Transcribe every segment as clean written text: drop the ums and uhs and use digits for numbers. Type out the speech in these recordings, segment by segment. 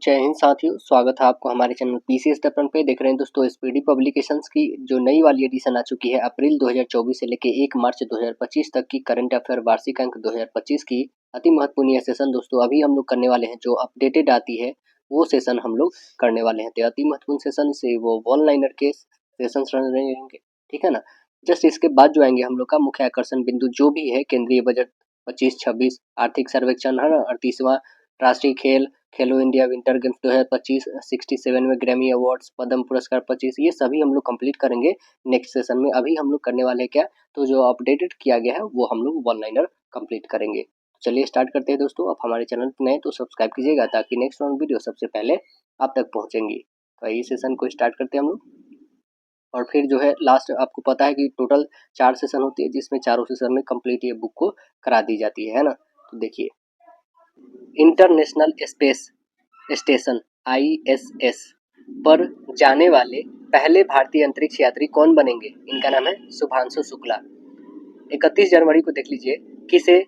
जय हिंद साथियों, स्वागत है आपको हमारे चैनल पीसीएस दर्पण पे। देख रहे हैं दोस्तों एसपीडी पब्लिकेशंस की जो नई वाली एडिशन आ चुकी है अप्रैल 2024 से लेके 1 मार्च 2025 तक की करंट अफेयर वार्षिक अंक 2025 की अति महत्वपूर्ण सेशन दोस्तों अभी हम लोग करने वाले हैं। जो अपडेटेड आती है वो सेशन हम लोग करने वाले हैं। तो अति महत्वपूर्ण सेशन से वो वन लाइनर के सेशन रहेंगे, ठीक है ना। जस्ट इसके बाद जो आएंगे हम लोग का मुख्य आकर्षण बिंदु जो भी है केंद्रीय बजट 25-26, आर्थिक सर्वेक्षण है ना, 38वां राष्ट्रीय खेलो इंडिया विंटर गेम्स 2025, 67 में ग्रैमी अवार्ड्स, पद्म पुरस्कार 25, ये सभी हम लोग कंप्लीट करेंगे नेक्स्ट सेशन में। अभी हम लोग करने वाले हैं क्या, तो जो अपडेटेड किया गया है वो हम लोग वन लाइनर कंप्लीट करेंगे। चलिए स्टार्ट करते हैं दोस्तों। आप हमारे चैनल पर नए तो सब्सक्राइब कीजिएगा ताकि नेक्स्ट वीडियो सबसे पहले आप तक पहुंचेंगी। तो ये सेशन को स्टार्ट करते हैं हम लोग। और फिर जो है लास्ट आपको पता है कि टोटल 4 सेशन होती है जिसमें चारों सेशन में कंप्लीट ये बुक को करा दी जाती है ना। तो देखिए, इंटरनेशनल स्पेस स्टेशन ISS पर जाने वाले पहले भारतीय अंतरिक्ष यात्री कौन बनेंगे? इनका नाम है शुभांशु शुक्ला। 31 जनवरी को देख लीजिए, किसे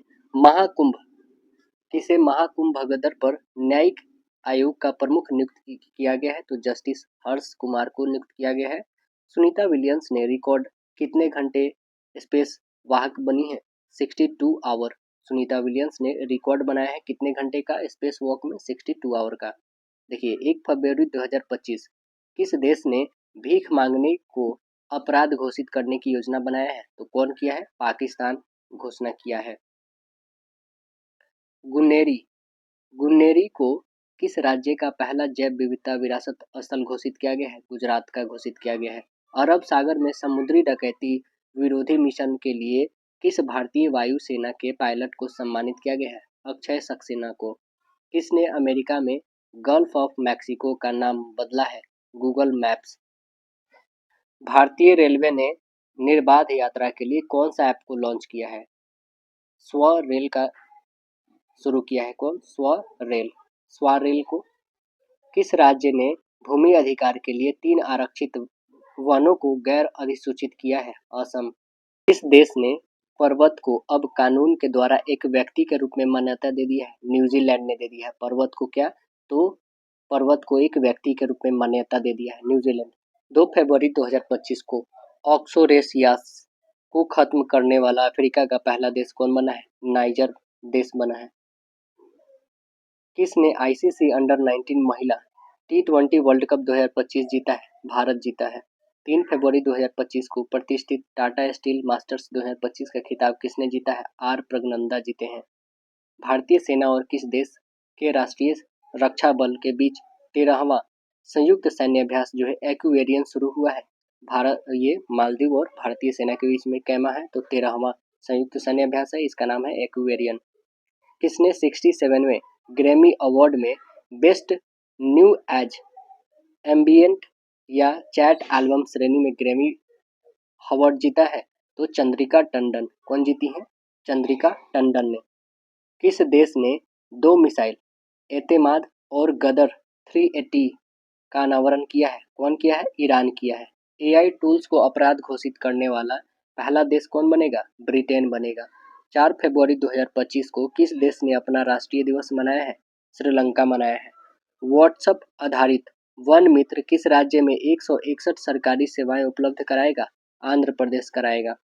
महाकुंभ भगदड़ पर न्यायिक आयोग का प्रमुख नियुक्त किया गया है? तो जस्टिस हर्ष कुमार को नियुक्त किया गया है। सुनीता विलियम्स ने रिकॉर्ड कितने घंटे स्पेस वाहक बनी है? 62 आवर। सुनीता विलियम्स ने रिकॉर्ड बनाया है कितने घंटे का स्पेस वॉक में? 62 आवर का। देखिए, 1 फरवरी 2025 किस देश ने भीख मांगने को अपराध घोषित करने की योजना बनाया है? तो कौन किया है? पाकिस्तान घोषणा किया है। गुन्नेरी को किस राज्य का पहला जैव विविधता विरासत स्थल घोषित किया गया है? गुजरात का घोषित किया गया है। अरब सागर में समुद्री डकैती विरोधी मिशन के लिए किस भारतीय वायुसेना के पायलट को सम्मानित किया गया है? अक्षय सक्सेना को। किसने अमेरिका में गल्फ ऑफ मैक्सिको का नाम बदला है? Google maps. भारतीय रेलवे ने निर्बाध यात्रा के लिए कौन सा ऐप को लॉन्च किया है? स्वरेल का शुरू किया है। कौन? स्वरेल को। किस राज्य ने भूमि अधिकार के लिए 3 आरक्षित वनों को गैर अधिसूचित किया है? असम। किस देश ने पर्वत को अब कानून के द्वारा एक व्यक्ति के रूप में मान्यता दे दी है? न्यूजीलैंड ने दे दिया है पर्वत को। क्या? तो पर्वत को एक व्यक्ति के रूप में मान्यता दे दिया है न्यूजीलैंड। 2 फरवरी 2025 को ऑक्सोरेसियास को खत्म करने वाला अफ्रीका का पहला देश कौन बना है? नाइजर देश बना है। किसने ICC अंडर 19 महिला T20 वर्ल्ड कप 2025 जीता है? भारत जीता है। 3 फरवरी 2025 को प्रतिष्ठित टाटा स्टील मास्टर्स 2025 का खिताब किसने जीता है? R प्रज्ञनंदा जीते हैं। भारतीय सेना और किस देश के राष्ट्रीय रक्षा बल के बीच 13वां संयुक्त सैन्य अभ्यास जो है एक्वेरियन शुरू हुआ है? ये मालदीव और भारतीय सेना के बीच में कैमा है, तो 13वां संयुक्त सैन्य अभ्यास है, इसका नाम है एक्वेरियन। किसने 67वें ग्रैमी अवार्ड में बेस्ट न्यू एज एम्बिएंट या चैट एल्बम श्रेणी में ग्रैमी अवार्ड जीता है? तो चंद्रिका टंडन। कौन जीती है? चंद्रिका टंडन ने। किस देश ने 2 मिसाइल एतेमाद और गदर 380 का अनावरण किया है? कौन किया है? ईरान किया है। AI टूल्स को अपराध घोषित करने वाला पहला देश कौन बनेगा? ब्रिटेन बनेगा। 4 फरवरी 2025 को किस देश ने अपना राष्ट्रीय दिवस मनाया है? श्रीलंका मनाया है। व्हाट्सएप आधारित वन मित्र किस राज्य में 161 सरकारी सेवाएं उपलब्ध कराएगा? आंध्र प्रदेश कराएगा।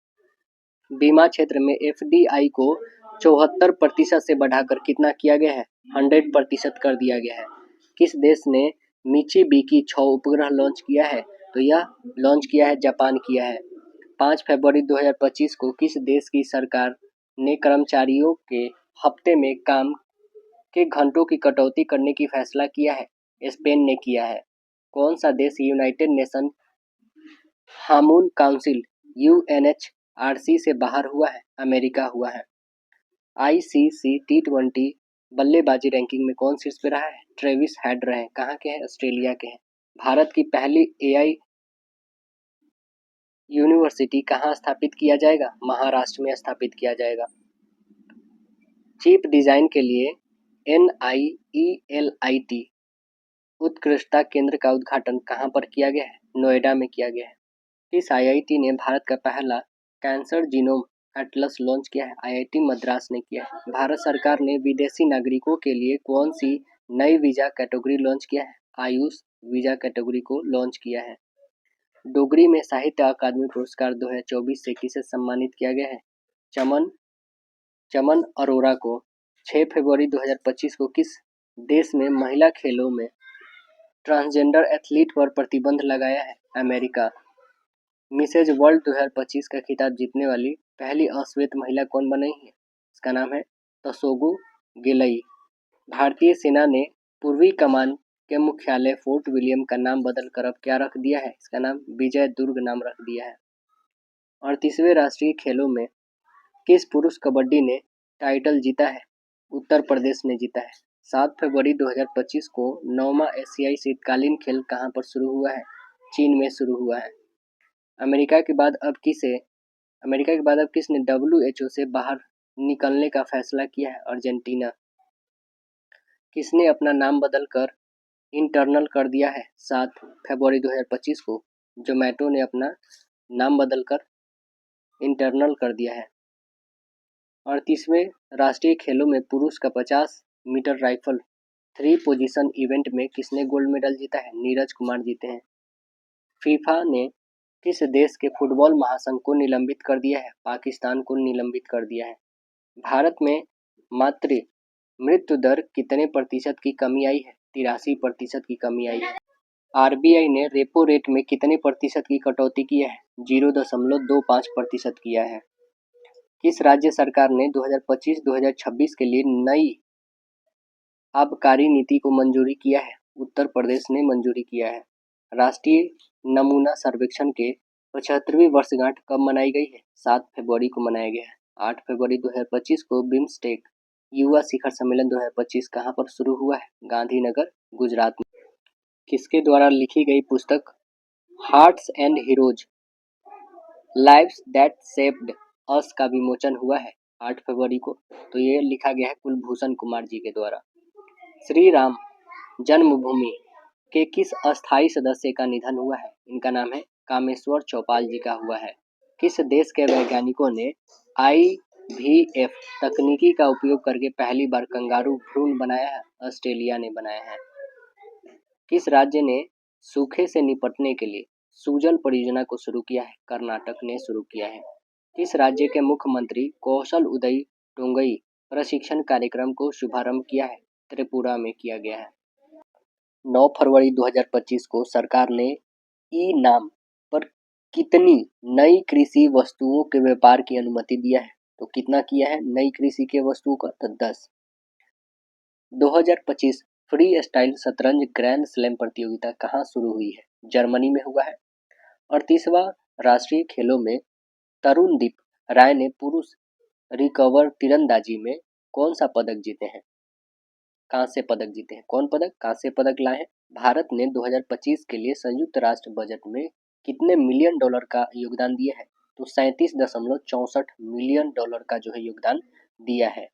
बीमा क्षेत्र में FDI को 74% से बढ़ाकर कितना किया गया है? 100% कर दिया गया है। किस देश ने मिचिबिकी 6 उपग्रह लॉन्च किया है? तो यह लॉन्च किया है जापान किया है। 5 फरवरी 2025 को किस देश की सरकार ने कर्मचारियों के हफ्ते में काम के घंटों की कटौती करने की फैसला किया है? स्पेन ने किया है। कौन सा देश United nation hormone council UNHRC से बाहर हुआ है? अमेरिका हुआ है। ICC T20 बल्लेबाजी रैंकिंग में कौन शीर्ष पे रहा है? ट्रेविस हेड रहे। कहाँ के हैं? ऑस्ट्रेलिया के हैं। भारत की पहली AI यूनिवर्सिटी कहाँ स्थापित किया जाएगा? महाराष्ट्र में स्थापित किया जाएगा। चिप डिजाइन के लिए NIELIT उत्कृष्टता केंद्र का उद्घाटन कहाँ पर किया गया है? नोएडा में किया गया है। किस IIT ने भारत का पहला कैंसर जीनोम एटलस लॉन्च किया है? IIT मद्रास ने किया है। भारत सरकार ने विदेशी नागरिकों के लिए कौन सी नई वीजा कैटेगरी लॉन्च किया है। आयुष वीजा कैटेगरी को लॉन्च किया है। डोगरी में साहित्य अकादमी पुरस्कार 2024 से किसे सम्मानित किया गया है? चमन चमन अरोड़ा को। 6 फरवरी 2025 को किस देश में महिला खेलों में ट्रांसजेंडर एथलीट पर प्रतिबंध लगाया है? अमेरिका। मिसेज वर्ल्ड 2025 का खिताब जीतने वाली पहली अश्वेत महिला कौन बनी है? इसका नाम है तसोगु गिलई। भारतीय सेना ने पूर्वी कमान के मुख्यालय फोर्ट विलियम का नाम बदलकर अब क्या रख दिया है? इसका नाम विजय दुर्ग नाम रख दिया है। 38वें राष्ट्रीय खेलों में किस पुरुष कबड्डी ने टाइटल जीता है? उत्तर प्रदेश ने जीता है। 7 फरवरी 2025 को 9वां एशियाई शीतकालीन खेल कहाँ पर शुरू हुआ है? चीन में शुरू हुआ है। अमेरिका के बाद अब किसने WHO से बाहर निकलने का फैसला किया है? अर्जेंटीना। किसने अपना नाम बदलकर इंटरनल कर दिया है? 7 फरवरी 2025 को जोमेटो ने अपना नाम बदलकर इंटरनल कर दिया है। 38वें राष्ट्रीय खेलों में पुरुष का 50 मीटर राइफल 3 पोजीशन इवेंट में किसने गोल्ड मेडल जीता है? नीरज कुमार जीते हैं। फीफा ने किस देश के फुटबॉल महासंघ को निलंबित कर दिया है? पाकिस्तान को निलंबित कर दिया है। भारत में मातृ मृत्यु दर कितने प्रतिशत की कमी आई है? 83% की कमी आई है। आरबीआई ने रेपो रेट में कितने प्रतिशत की कटौती की है? 0.25% किया है। किस राज्य सरकार ने 2025-2026 के लिए नई आबकारी नीति को मंजूरी किया है? उत्तर प्रदेश ने मंजूरी किया है। राष्ट्रीय नमूना सर्वेक्षण के 75वीं वर्षगांठ कब मनाई गई है? 7 फरवरी को मनाया गया है। 8 फरवरी 2025 को बिम्स्टेक युवा शिखर सम्मेलन 2025 कहाँ पर शुरू हुआ है? गांधीनगर, गुजरात में। किसके द्वारा लिखी गई पुस्तक hearts and heroes lives that shaped us का विमोचन हुआ है? 8 फरवरी को। तो ये लिखा गया है कुलभूषण कुमार जी के द्वारा। श्री राम जन्मभूमि के किस अस्थायी सदस्य का निधन हुआ है? इनका नाम है कामेश्वर चौपाल जी का हुआ है। किस देश के वैज्ञानिकों ने IVF तकनीकी का उपयोग करके पहली बार कंगारू भ्रूण बनाया है? ऑस्ट्रेलिया ने बनाया है। किस राज्य ने सूखे से निपटने के लिए सुजल परियोजना को शुरू किया है? कर्नाटक ने शुरू किया है। किस राज्य के मुख्यमंत्री कौशल उदय टोंगई प्रशिक्षण कार्यक्रम को शुभारंभ किया है? त्रिपुरा में किया गया है। 9 फरवरी 2025 को सरकार ने ई नाम पर कितनी नई कृषि वस्तुओं के व्यापार की अनुमति दिया है? तो कितना किया है नई कृषि के वस्तुओं का? तो 10। 2025 फ्री स्टाइल शतरंज ग्रैंड स्लैम प्रतियोगिता कहाँ शुरू हुई है? जर्मनी में हुआ है। 38वां राष्ट्रीय खेलों में तरुणदीप राय ने पुरुष रिकवर तीरंदाजी में कौन सा पदक जीते हैं? कांस्य पदक जीते हैं। कौन पदक? कांस्य पदक लाए हैं। भारत ने 2025 के लिए संयुक्त राष्ट्र बजट में कितने मिलियन डॉलर का योगदान दिया है? तो 37.64 मिलियन डॉलर का जो है योगदान दिया है।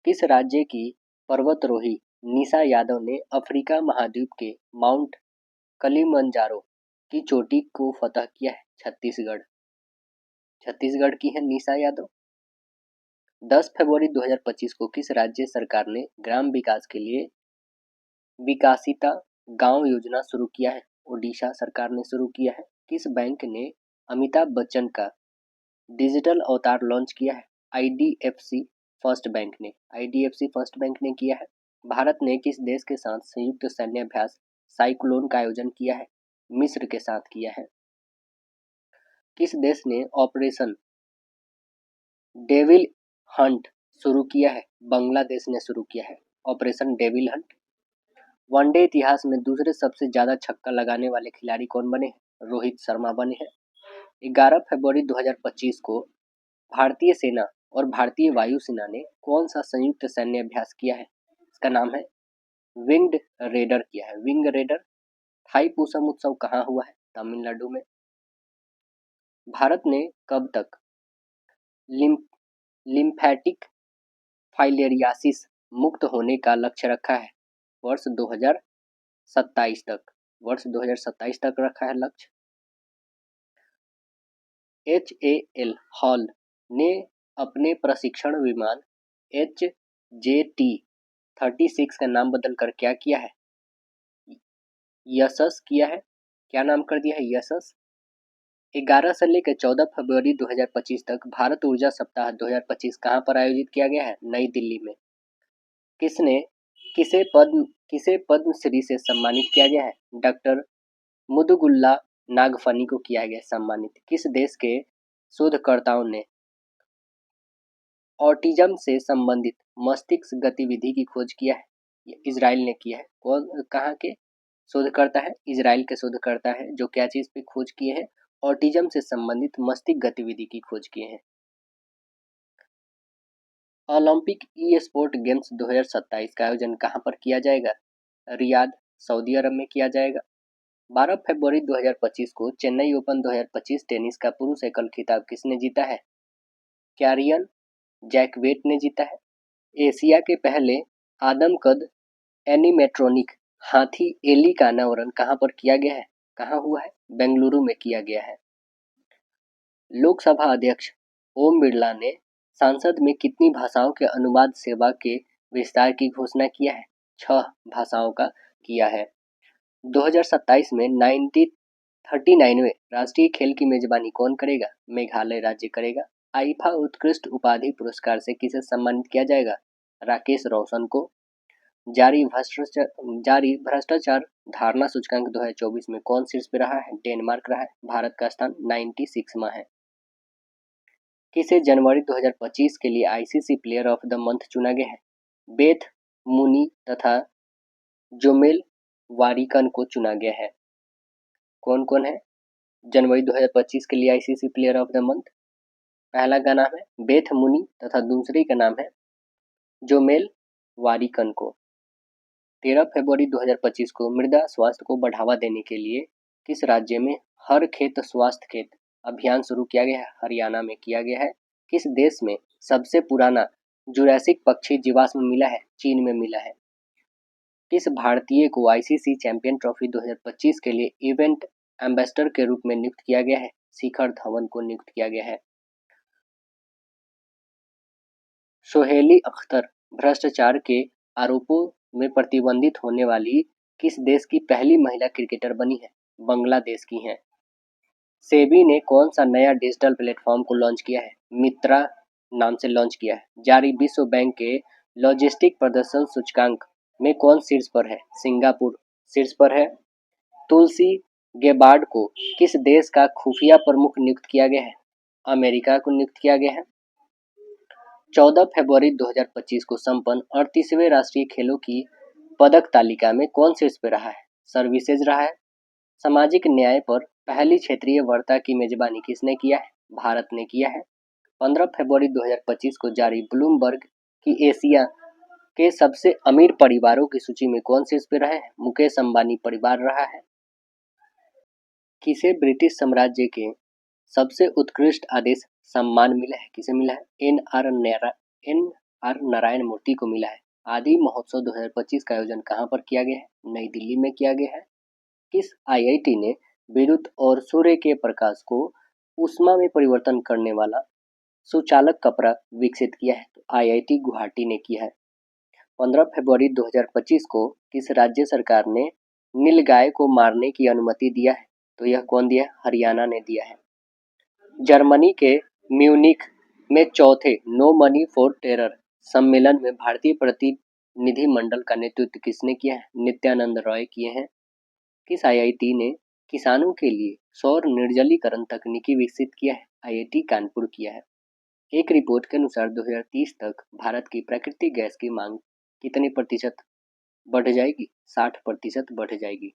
किस राज्य की पर्वतरोही निशा यादव ने अफ्रीका महाद्वीप के माउंट कलिमंजारो की चोटी को फतह किया है? छत्तीसगढ़ की है निशा यादव। 10 फरवरी 2025 को किस राज्य सरकार ने ग्राम विकास के लिए विकासिता गांव योजना शुरू किया है? ओडिशा सरकार ने शुरू किया है। किस बैंक ने अमिताभ बच्चन का डिजिटल अवतार लॉन्च किया है? IDFC फर्स्ट बैंक ने किया है। भारत ने किस देश के साथ संयुक्त सैन्य अभ्यास साइक्लोन का आयोजन किया है? मिस्र के साथ किया है। किस देश ने ऑपरेशन डेविल हंट शुरू किया है? बांग्लादेश ने शुरू किया है ऑपरेशन डेविल हंट। वनडे इतिहास में दूसरे सबसे ज्यादा छक्का लगाने वाले खिलाड़ी कौन बने हैं? रोहित शर्मा बने हैं। 11 फरवरी 2025 को भारतीय सेना और भारतीय वायुसेना ने कौन सा संयुक्त सैन्य अभ्यास किया है? इसका नाम है विंग्ड रेडर किया है। Wing raider. थाईपुसम उत्सव कहाँ हुआ है? तमिलनाडु में। भारत ने कब तक लिम्फेटिक फाइलेरियासिस मुक्त होने का लक्ष्य रखा है? वर्ष 2027 तक रखा है लक्ष्य। HAL हॉल ने अपने प्रशिक्षण विमान HJT 36 का नाम बदल कर क्या किया है? यशस किया है। क्या नाम कर दिया है? यशस। 11 से लेकर 14 फरवरी 2025 तक भारत ऊर्जा सप्ताह 2025 कहाँ पर आयोजित किया गया है? नई दिल्ली में। किसने किसे पद्म श्री से सम्मानित किया गया है? डॉक्टर मुदुगुल्ला नागफनी को किया गया सम्मानित। किस देश के शोधकर्ताओं ने ऑटिज्म से संबंधित मस्तिष्क गतिविधि की खोज किया है? ये इजराइल ने किया है। कौन, कहाँ के शोधकर्ता है? इजराइल के शोधकर्ता है जो क्या चीज पे खोज किए हैं? ऑटिज्म से संबंधित मस्तिष्क गतिविधि की खोज किए हैं। ओलंपिक ई स्पोर्ट गेम्स 2027 का आयोजन कहाँ पर किया जाएगा? रियाद, सऊदी अरब में किया जाएगा। 12 फरवरी 2025 को चेन्नई ओपन 2025 टेनिस का पुरुष एकल खिताब किसने जीता है? कैरियन जैकवेट ने जीता है। एशिया के पहले आदमकद एनिमेट्रॉनिक हाथी एली का अनावरण कहाँ पर किया गया है? कहाँ हुआ है? बेंगलुरु में किया गया है। लोकसभा अध्यक्ष ओम बिरला ने संसद में कितनी भाषाओं के अनुवाद सेवा के विस्तार की घोषणा किया है? 6 भाषाओं का किया है। 2027 में 39वें राष्ट्रीय खेल की मेजबानी कौन करेगा? मेघालय राज्य करेगा। आईफा उत्कृष्ट उपाधि पुरस्कार से किसे सम्मानित किया जाएगा? राकेश रोशन को। जारी भ्रष्टाचार धारणा सूचकांक 2024 में कौन शीर्ष पे रहा है? डेनमार्क रहा है। भारत का स्थान 96वां है। किसे जनवरी 2025 के लिए ICC player of the month चुना गया है? बेथ मुनी तथा जोमेल वारिकन को चुना गया है। कौन कौन है जनवरी 2025 के लिए ICC player of the month? पहला का नाम है बेथ मुनी तथा दूसरे का नाम है जोमेल वारिकन को। 13 फरवरी 2025 को मृदा स्वास्थ्य को बढ़ावा देने के लिए किस राज्य में हर खेत स्वास्थ्य खेत अभियान शुरू किया गया है? हरियाणा में किया गया है। किस देश में सबसे पुराना जुरासिक पक्षी जीवाश्म मिला है? चीन में मिला है। किस भारतीय को आईसीसी चैंपियन ट्रॉफी 2025 के लिए इवेंट एम्बेसडर के रूप में नियुक्त किया गया है? शिखर धवन को नियुक्त किया गया है। सोहेली अख्तर भ्रष्टाचार के आरोपों में प्रतिबंधित होने वाली किस देश की पहली महिला क्रिकेटर बनी है? बांग्लादेश की हैं। सेबी ने कौन सा नया डिजिटल प्लेटफॉर्म को लॉन्च किया है? मित्रा नाम से लॉन्च किया है। जारी विश्व बैंक के लॉजिस्टिक प्रदर्शन सूचकांक में कौन शीर्ष पर है? सिंगापुर शीर्ष पर है। तुलसी गेबार्ड को किस देश का खुफिया प्रमुख नियुक्त किया गया है? अमेरिका को नियुक्त किया गया है। 14 फरवरी 2025 को संपन्न 38वें राष्ट्रीय खेलों की पदक तालिका में कौन शीर्ष पे रहा है? सर्विसेज रहा है। सामाजिक न्याय पर पहली क्षेत्रीय वार्ता की मेजबानी किसने किया है? भारत ने किया है। 15 फरवरी 2025 को जारी ब्लूमबर्ग की एशिया के सबसे अमीर परिवारों की सूची में कौन शीर्ष पे रहे हैं? मुकेश अंबानी परिवार रहा है। किसे ब्रिटिश साम्राज्य के सबसे उत्कृष्ट आदेश सम्मान मिला है? किसे मिला है? एन आर नारायण मूर्ति को मिला है। आदि महोत्सव 2025 का आयोजन कहाँ पर किया गया है? नई दिल्ली में किया गया है। किस आईआईटी ने विद्युत और सूर्य के प्रकाश को ऊष्मा में परिवर्तन करने वाला सुचालक कपड़ा विकसित किया है? तो आईआईटी गुवाहाटी ने किया है। 15 फरवरी 2025 को किस राज्य सरकार ने नीलगाय को मारने की अनुमति दिया है? तो यह कौन दिया? हरियाणा ने दिया है। जर्मनी के म्यूनिख में चौथे नो मनी फॉर टेरर सम्मेलन में भारतीय प्रतिनिधिमंडल का नेतृत्व किसने किया है? नित्यानंद रॉय किए हैं। किस आईआईटी ने किसानों के लिए सौर निर्जलीकरण तकनीकी विकसित किया है? आईआईटी कानपुर किया है। एक रिपोर्ट के अनुसार 2030 तक भारत की प्राकृतिक गैस की मांग कितने प्रतिशत बढ़ जाएगी? 60% बढ़ जाएगी।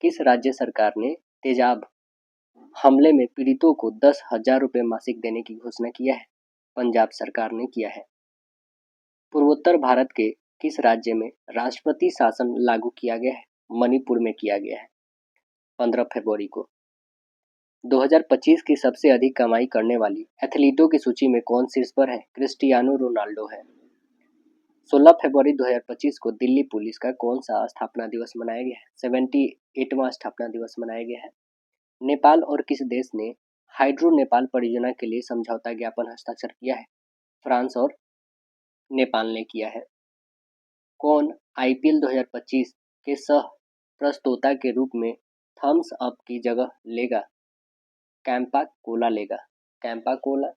किस राज्य सरकार ने तेजाब हमले में पीड़ितों को 10,000 रुपये मासिक देने की घोषणा किया है? पंजाब सरकार ने किया है। पूर्वोत्तर भारत के किस राज्य में राष्ट्रपति शासन लागू किया गया है? मणिपुर में किया गया है। 15 फरवरी को 2025 की सबसे अधिक कमाई करने वाली एथलीटों की सूची में कौन शीर्ष पर है? क्रिस्टियानो रोनाल्डो है। 16 फरवरी 2025 को दिल्ली पुलिस का कौन सा स्थापना दिवस मनाया गया है? 78वां स्थापना दिवस मनाया गया है। नेपाल और किस देश ने हाइड्रो नेपाल परियोजना के लिए समझौता ज्ञापन हस्ताक्षर किया है? फ्रांस और नेपाल ने किया है। कौन आईपीएल 2025 के सह प्रस्तोता के रूप में थम्स अप की जगह लेगा? कैंपा कोला लेगा। कैंपा कोला।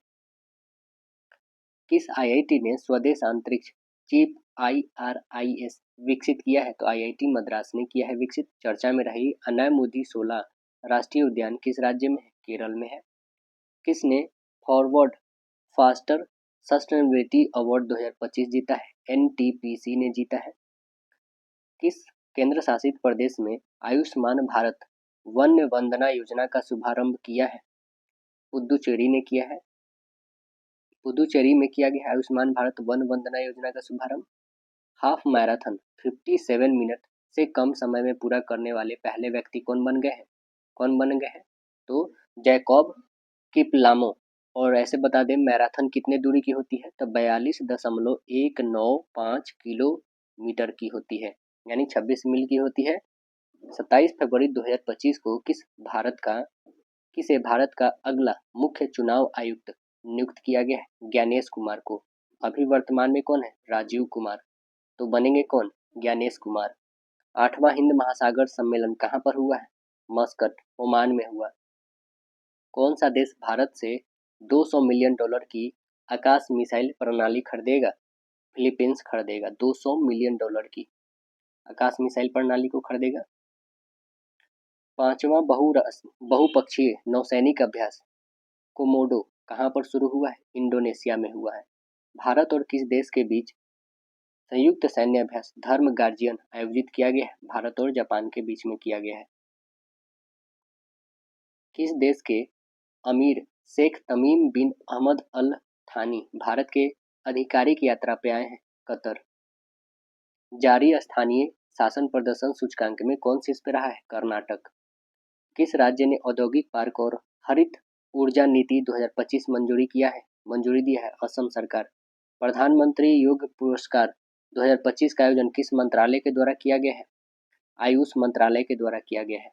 किस आईआईटी ने स्वदेश अंतरिक्ष चिप IRIS विकसित किया है? तो आईआईटी मद्रास ने किया है विकसित। चर्चा में रही अनामुदी 16 राष्ट्रीय उद्यान किस राज्य में है? केरल में है। किसने फॉरवर्ड फास्टर सस्टेनेबिलिटी अवार्ड 2025 जीता है? एनटीपीसी ने जीता है। किस केंद्र शासित प्रदेश में आयुष्मान भारत वन्य वंदना योजना का शुभारंभ किया है? पुदुचेरी ने किया है। पुदुचेरी में किया गया आयुष्मान भारत वन वंदना योजना का शुभारंभ। हाफ मैराथन 57 मिनट से कम समय में पूरा करने वाले पहले व्यक्ति कौन बन गए हैं? तो जैकब किपलामो। और ऐसे बता दें मैराथन कितने दूरी की होती है? तो 42.195 किलोमीटर की होती है, यानी 26 मील की होती है। 27 फरवरी 2025 को किसे भारत का अगला मुख्य चुनाव आयुक्त नियुक्त किया गया है? ज्ञानेश कुमार को। अभी वर्तमान में कौन है? राजीव कुमार। तो बनेंगे कौन? ज्ञानेश कुमार। 8वां हिंद महासागर सम्मेलन कहाँ पर हुआ है? मस्कट, ओमान में हुआ। कौन सा देश भारत से $200 मिलियन की आकाश मिसाइल प्रणाली खरीदेगा? फिलीपींस खरीदेगा। $200 मिलियन की आकाश मिसाइल प्रणाली को खरीदेगा। 5वां बहुपक्षीय नौसैनिक अभ्यास कोमोडो कहाँ पर शुरू हुआ है? इंडोनेशिया में हुआ है। भारत और किस देश के बीच संयुक्त सैन्य अभ्यास धर्म गार्जियन आयोजित किया गया है? भारत और जापान के बीच में किया गया है। किस देश के अमीर शेख तमीम बिन अहमद अल थानी भारत के आधिकारिक यात्रा पे आए हैं? कतर। जारी स्थानीय शासन प्रदर्शन सूचकांक में कौन शीर्ष पे रहा है? कर्नाटक। किस राज्य ने औद्योगिक पार्क और हरित ऊर्जा नीति 2025 मंजूरी दिया है? असम सरकार। प्रधानमंत्री योग पुरस्कार 2025 का आयोजन किस मंत्रालय के द्वारा किया गया है? आयुष मंत्रालय के द्वारा किया गया है।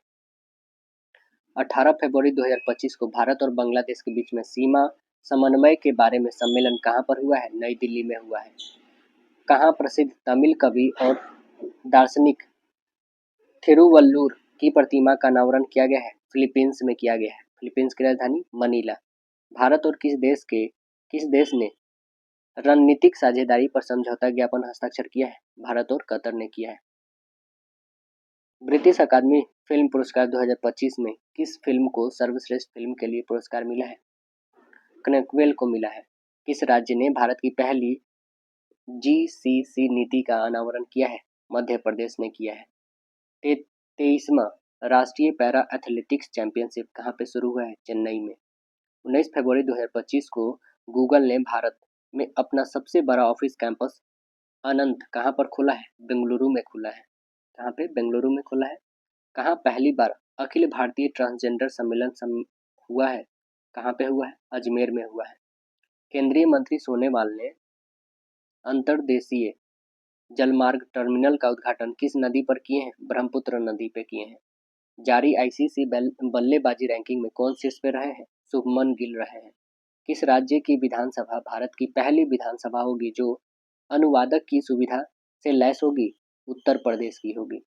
18 फरवरी 2025 को भारत और बांग्लादेश के बीच में सीमा समन्वय के बारे में सम्मेलन कहाँ पर हुआ है? नई दिल्ली में हुआ है। कहाँ प्रसिद्ध तमिल कवि और दार्शनिक थिरुवल्लुर की प्रतिमा का अनावरण किया गया है? फिलीपींस में किया गया है। फिलीपींस की राजधानी मनीला। भारत और किस देश ने रणनीतिक साझेदारी पर समझौता ज्ञापन हस्ताक्षर किया है? भारत और कतर ने किया है। ब्रिटिश अकादमी फिल्म पुरस्कार 2025 में किस फिल्म को सर्वश्रेष्ठ फिल्म के लिए पुरस्कार मिला है? कनकवेल को मिला है। किस राज्य ने भारत की पहली GCC नीति का अनावरण किया है? मध्य प्रदेश ने किया है। 23वां राष्ट्रीय पैरा एथलेटिक्स चैंपियनशिप कहाँ पे शुरू हुआ है? चेन्नई में। 19 फरवरी 2025 को गूगल ने भारत में अपना सबसे बड़ा ऑफिस कैंपस अनंत कहाँ पर खोला है? बेंगलुरु में खुला है। कहाँ पे? बेंगलुरु में खुला है। कहाँ पहली बार अखिल भारतीय ट्रांसजेंडर सम्मेलन हुआ है? कहाँ पे हुआ है? अजमेर में हुआ है। केंद्रीय मंत्री सोनोवाल ने अंतर्देशीय जलमार्ग टर्मिनल का उद्घाटन किस नदी पर किए हैं? ब्रह्मपुत्र नदी पे किए हैं। जारी ICC बल्लेबाजी रैंकिंग में कौन शीर्ष पे रहे हैं? शुभमन गिल रहे हैं। किस राज्य की विधानसभा भारत की पहली विधानसभा होगी जो अनुवादक की सुविधा से लैस होगी? उत्तर प्रदेश की होगी।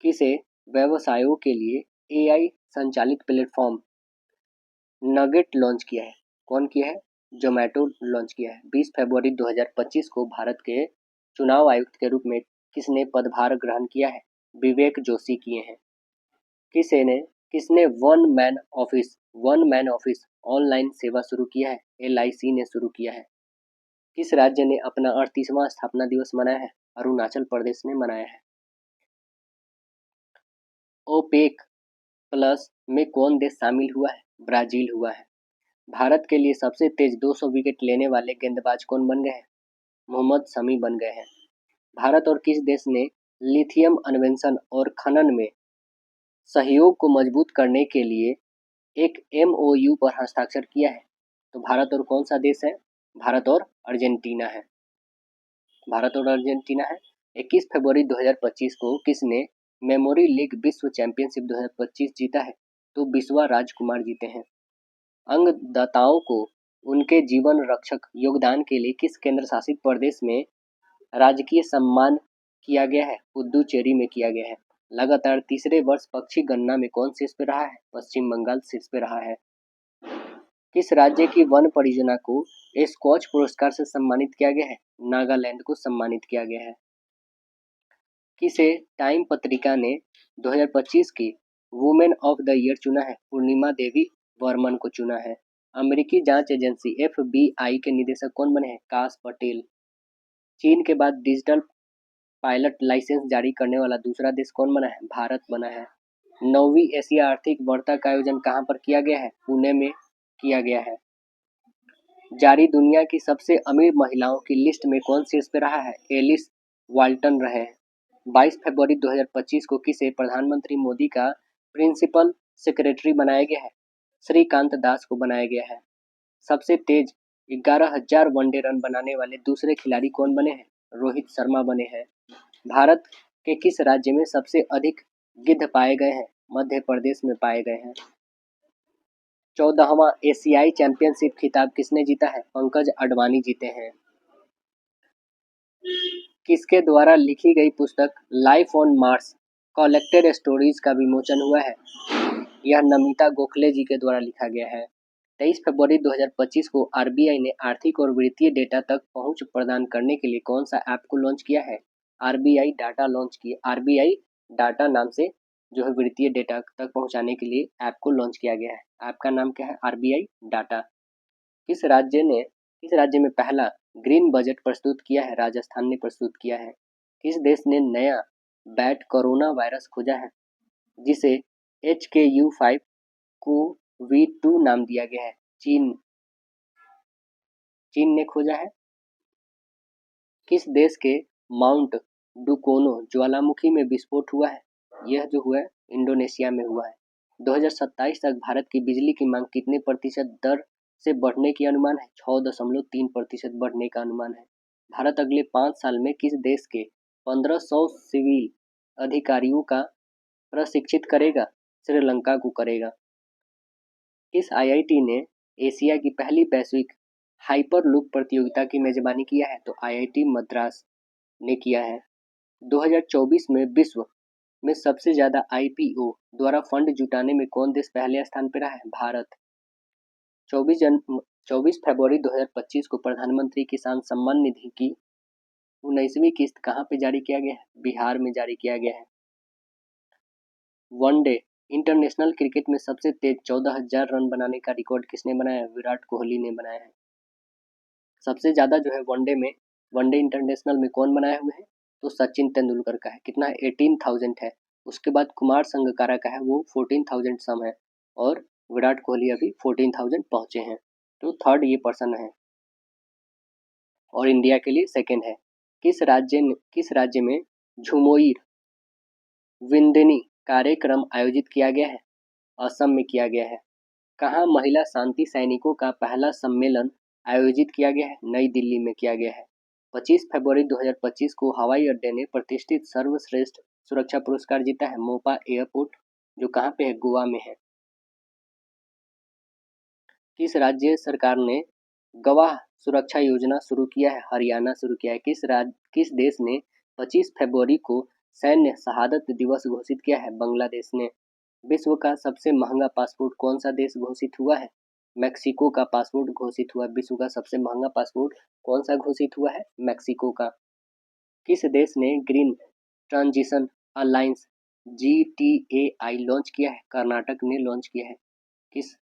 किसे व्यवसायों के लिए AI संचालित प्लेटफॉर्म नगेट लॉन्च किया है? कौन किया है? जोमेटो लॉन्च किया है। 20 फरवरी 2025 को भारत के चुनाव आयुक्त के रूप में किसने पदभार ग्रहण किया है? विवेक जोशी किए हैं। किसने वन मैन ऑफिस ऑनलाइन सेवा शुरू किया है? LIC ने शुरू किया है। किस राज्य ने अपना 38वां स्थापना दिवस मनाया है? अरुणाचल प्रदेश ने मनाया है। ओपेक प्लस में कौन देश शामिल हुआ है? ब्राजील हुआ है। भारत के लिए सबसे तेज 200 विकेट लेने वाले गेंदबाज कौन बन गए हैं? मोहम्मद शमी बन गए हैं। भारत और किस देश ने लिथियम अन्वेषण और खनन में सहयोग को मजबूत करने के लिए एक MOU पर हस्ताक्षर किया है? तो भारत और कौन सा देश है? भारत और अर्जेंटीना है। 21 फरवरी 2025 को किसने मेमोरी लीग विश्व चैंपियनशिप 2025 जीता है? तो बिस्वा राजकुमार जीते हैं। अंगदाताओं को उनके जीवन रक्षक योगदान के लिए किस केंद्र शासित प्रदेश में राजकीय सम्मान किया गया है, पुद्दुचेरी में किया गया है। लगातार तीसरे वर्ष पक्षी गणना में कौन शीर्ष पे रहा है? पश्चिम बंगाल शीर्ष पे रहा है। किस राज्य की वन परियोजना को स्कॉच पुरस्कार से सम्मानित किया गया है? नागालैंड को सम्मानित किया गया है। किसे टाइम पत्रिका ने 2025 की वुमेन ऑफ द ईयर चुना है? पूर्णिमा देवी वर्मन को चुना है। अमेरिकी जांच एजेंसी FBI के निदेशक कौन बने हैं? काश पटेल। चीन के बाद डिजिटल पायलट लाइसेंस जारी करने वाला दूसरा देश कौन बना है? भारत बना है। 9वीं एशिया आर्थिक वार्ता का आयोजन कहाँ पर किया गया है? पुणे में किया गया है। जारी दुनिया की सबसे अमीर महिलाओं की लिस्ट में कौन शीर्ष पे रहा है? एलिस वाल्टन रहे। 22 फरवरी 2025 को किसे प्रधानमंत्री मोदी का प्रिंसिपल सेक्रेटरी बनाया गया है? श्रीकांत दास को बनाया गया है। सबसे तेज 11,000 वनडे रन बनाने वाले दूसरे खिलाड़ी कौन बने हैं? रोहित शर्मा बने हैं। भारत के किस राज्य में सबसे अधिक गिद्ध पाए गए हैं? मध्य प्रदेश में पाए गए हैं। 14वां एशियाई चैंपियनशिप खिताब किसने जीता है? पंकज अडवाणी जीते हैं। किसके द्वारा लिखी गई पुस्तक life on Mars collected stories का विमोचन हुआ है? यह नमिता गोखले जी के द्वारा लिखा गया है। 23 फरवरी 2025 को RBI ने आर्थिक और वित्तीय डेटा तक पहुंच प्रदान करने के लिए कौन सा ऐप को लॉन्च किया है? RBI डाटा लॉन्च किया। RBI डाटा नाम से जो है वित्तीय डेटा तक पहुंचाने के लिए ऐप को लॉन्च किया गया है। ऐप का नाम क्या है? RBI data. किस राज्य में पहला ग्रीन बजट प्रस्तुत किया है? राजस्थान ने प्रस्तुत किया है। किस देश ने नया बैट कोरोना वायरस खोजा है जिसे HKU5 को V2 नाम दिया गया है? चीन ने खोजा है। किस देश के माउंट डुकोनो ज्वालामुखी में विस्फोट हुआ है? यह जो हुआ है इंडोनेशिया में हुआ है। 2027 तक भारत की बिजली की मांग कितने प्रतिशत दर से बढ़ने की अनुमान है? 6.3% बढ़ने का अनुमान है। भारत अगले 5 साल में किस देश के 1500 सिविल अधिकारियों का प्रशिक्षित करेगा? श्रीलंका को करेगा। किस IIT ने एशिया की पहली वैश्विक हाइपरलूप प्रतियोगिता की मेजबानी किया है? तो IIT मद्रास ने किया है। 2024 में विश्व में सबसे ज्यादा IPO द्वारा फंड जुटाने में कौन देश पहले स्थान पर रहा है? भारत। 24 फरवरी 2025 को प्रधानमंत्री किसान सम्मान निधि की 19वीं किस्त कहाँ पे जारी किया गया है? बिहार में जारी किया गया है। वनडे इंटरनेशनल क्रिकेट में सबसे तेज 14,000 रन बनाने का रिकॉर्ड किसने बनाया है? विराट कोहली ने बनाया है। सबसे ज्यादा जो है वनडे इंटरनेशनल में कौन बनाए हुए हैं? तो सचिन तेंदुलकर का है। कितना है? 18,000 है। उसके बाद कुमार संगकारा का है, वो 14,000 सम है। और विराट कोहली अभी 14,000 पहुंचे हैं। तो थर्ड ये पर्सन है और इंडिया के लिए सेकेंड है। किस राज्य में झुमोई विंदनी कार्यक्रम आयोजित किया गया है? असम में किया गया है। कहाँ महिला शांति सैनिकों का पहला सम्मेलन आयोजित किया गया है? नई दिल्ली में किया गया है। 25 फरवरी 2025 को हवाई अड्डे ने प्रतिष्ठित सर्वश्रेष्ठ सुरक्षा पुरस्कार जीता है। मोपा एयरपोर्ट जो कहाँ पे है? गोवा में है। किस राज्य सरकार ने गवाह सुरक्षा योजना शुरू किया है? हरियाणा शुरू किया है। किस देश ने 25 फरवरी को सैन्य शहादत दिवस घोषित किया है? बांग्लादेश ने। विश्व का सबसे महंगा पासपोर्ट कौन सा देश घोषित हुआ है? मैक्सिको का पासपोर्ट घोषित हुआ। विश्व का सबसे महंगा पासपोर्ट कौन सा घोषित हुआ है? मैक्सिको का। किस देश ने green transition alliance GTAI launch किया है? कर्नाटक ने लॉन्च किया है। किस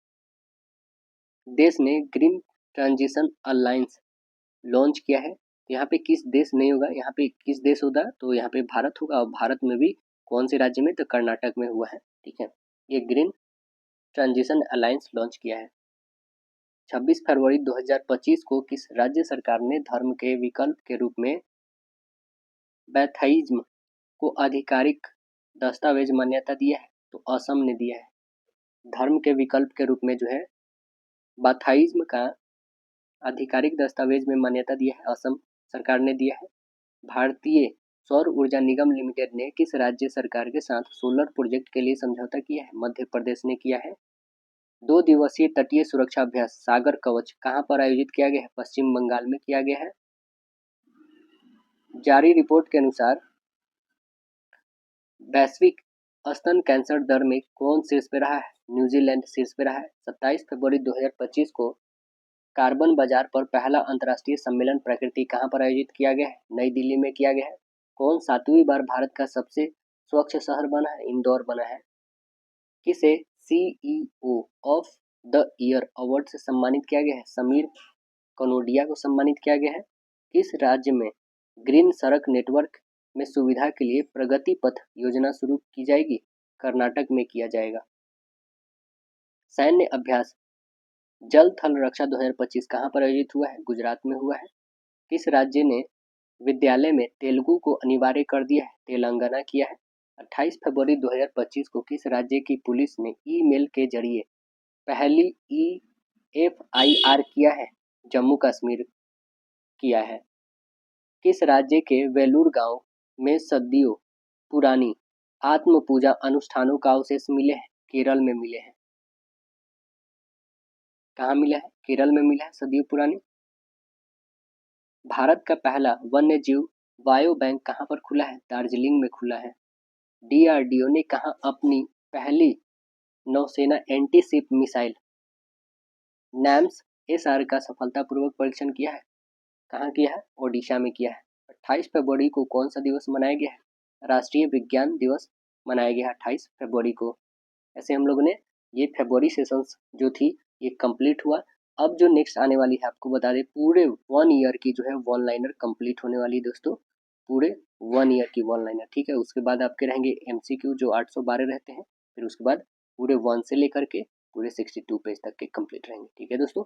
देश ने ग्रीन ट्रांजिशन अलायंस लॉन्च किया है? यहाँ पे किस देश नहीं होगा, यहाँ पे किस देश होगा? तो यहाँ पे भारत होगा। और भारत में भी कौन से राज्य में? तो कर्नाटक में हुआ है। ठीक है, ये ग्रीन ट्रांजिशन अलायंस लॉन्च किया है। 26 फरवरी 2025 को किस राज्य सरकार ने धर्म के विकल्प के रूप में बैथाइज्म को आधिकारिक दस्तावेज मान्यता दिया है? तो असम ने दिया है। धर्म के विकल्प के रूप में जो है बैथाइज्म का आधिकारिक दस्तावेज में मान्यता दिया है, असम सरकार ने दिया है। भारतीय सौर ऊर्जा निगम लिमिटेड ने किस राज्य सरकार के साथ सोलर प्रोजेक्ट के लिए समझौता किया है? मध्य प्रदेश ने किया है। 2 दिवसीय तटीय सुरक्षा अभ्यास सागर कवच कहाँ पर आयोजित किया गया है? पश्चिम बंगाल में किया गया है। जारी रिपोर्ट के अनुसार वैश्विक स्तन कैंसर दर में कौन शीर्ष पे रहा है? न्यूजीलैंड शीर्ष पे रहा है। 27 फरवरी 2025 को कार्बन बाजार पर पहला अंतर्राष्ट्रीय सम्मेलन प्रकृति कहाँ पर आयोजित किया गया है? नई दिल्ली में किया गया है। कौन 7वीं बार भारत का सबसे स्वच्छ शहर बना है? इंदौर बना है। किसे CEO of the year award से सम्मानित किया गया है? समीर कनोडिया को सम्मानित किया गया है। किस राज्य में ग्रीन सड़क नेटवर्क में सुविधा के लिए प्रगति पथ योजना शुरू की जाएगी? कर्नाटक में किया जाएगा। सैन्य अभ्यास जल थल रक्षा 2025 कहाँ पर आयोजित हुआ है? गुजरात में हुआ है। किस राज्य ने विद्यालय में तेलुगु को अनिवार्य कर दिया है? तेलंगाना किया है। 28 फरवरी 2025 को किस राज्य की पुलिस ने ईमेल के जरिए पहली EFIR किया है? जम्मू कश्मीर किया है। किस राज्य के वेलूर गांव में सदियों पुरानी आत्म पूजा अनुष्ठानों का अवशेष मिले हैं? केरल में मिले हैं। कहाँ मिला है? केरल में मिला है सदियों पुरानी। भारत का पहला वन्य जीव बायो बैंक कहाँ पर खुला है? दार्जिलिंग में खुला है। DRDO ने कहाँ अपनी पहली नौसेना एंटी शिप मिसाइल नैम्स SR का सफलतापूर्वक परीक्षण किया है? कहाँ किया है? ओडिशा में किया है। 28 फरवरी को कौन सा दिवस मनाया गया है? राष्ट्रीय विज्ञान दिवस मनाया गया है 28 फरवरी को। ऐसे हम लोगों ने ये फरवरी सेशंस जो थी ये कंप्लीट हुआ। अब जो नेक्स्ट आने वाली है आपको बता दें, पूरे 1 ईयर की जो है वन लाइनर कंप्लीट होने वाली है दोस्तों, पूरे 1 ईयर की वन लाइनर। ठीक है, उसके बाद आपके रहेंगे MCQ जो 812 रहते हैं, फिर उसके बाद पूरे 1 से लेकर के पूरे 62 पेज तक के कंप्लीट रहेंगे। ठीक है दोस्तों।